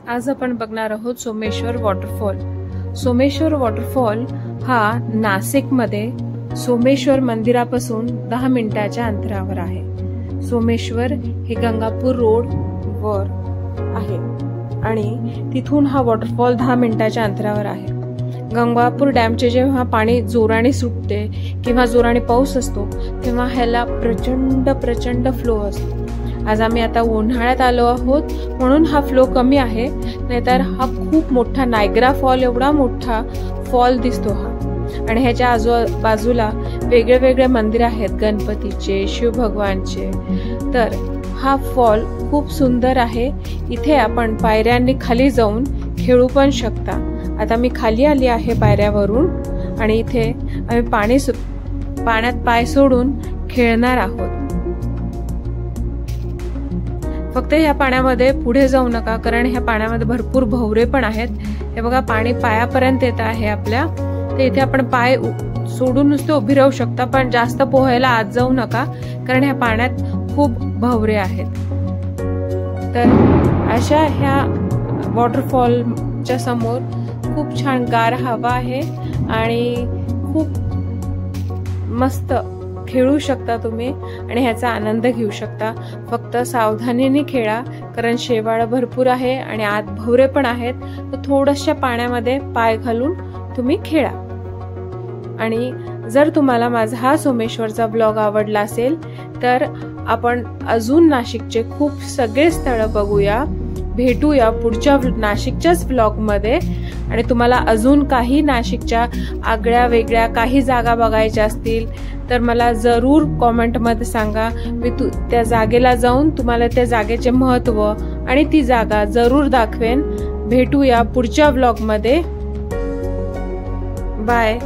आज आपण बघणार आहोत सोमेश्वर वॉटरफॉल। सोमेश्वर वॉटरफॉल हा नाशिकमध्ये सोमेश्वर मंदिरापासून 10 मिनिटाच्या अंतरावर आहे। सोमेश्वर हे गंगापूर रोड वर आहे आणि तिथून हा वॉटरफॉल 10 मिनिटाच्या अंतरावर आहे। गंगापूर डॅमचे जेव्हा पाणी जोराने सुटते किंवा जोराने पाऊस असतो तेव्हा ह्याला प्रचंड फ्लो असतो। आज आम्ही आता उन्हाळ्यात आलो आहोत म्हणून हा फ्लो कमी आहे, नाहीतर हा खूप मोठा नायग्रा फॉल एवढा मोठा फॉल दिसतो हा। आणि ह्याच्या आजूबाजूला वेगळे मंदिर आहेत, गणपतीचे, शिव भगवानचे। तर हा फॉल खूप सुंदर आहे। इथे आपण पायऱ्यांनी खाली जाऊन खेळू पण शकता। आता मी खाली आली आहे पायऱ्यावरून आणि इथे आम्ही पाण्यात पाय सोडून खेळणार आहोत। फक्त ह्या पाण्यामध्ये पुढे जाऊ नका, कारण ह्या पाण्यामध्ये भरपूर भवरे पण आहेत। हे बघा, पाणी पायापर्यंत येत आहे आपल्या। तर इथे आपण पाय सोडून नुसते उभी राहू शकता, पण जास्त पोहायला आत जाऊ नका, कारण ह्या पाण्यात खूप भवरे आहेत। तर अशा ह्या वॉटरफॉलच्या समोर खूप छान गार हवा आहे आणि खूप मस्त खेळू शकता तुम्ही आणि ह्याचा आनंद घेऊ शकता। फक्त सावधानीने खेळा, कारण शेवाळ भरपूर आहे आणि आत भवरे पण आहेत। तर थोड्याशा पाण्यामध्ये पाय घालून तुम्ही खेळा। आणि जर तुम्हाला माझा हा सोमेश्वरचा ब्लॉग आवडला असेल तर आपण अजून नाशिकचे खूप सगळे स्थळ बघूया, भेटूया पुढच्या नाशिकच्याच ब्लॉग मध्ये। आणि तुम्हाला अजून काही नाशिकच्या आगळ्या वेगळ्या काही जागा बघायच्या असतील तर मला जरूर कॉमेंट मध्ये सांगा। मी त्या जागेला जाऊन तुम्हाला त्या जागेचे महत्त्व आणि ती जागा जरूर दाखवेन। भेटूया पुढच्या ब्लॉग मध्ये। बाय।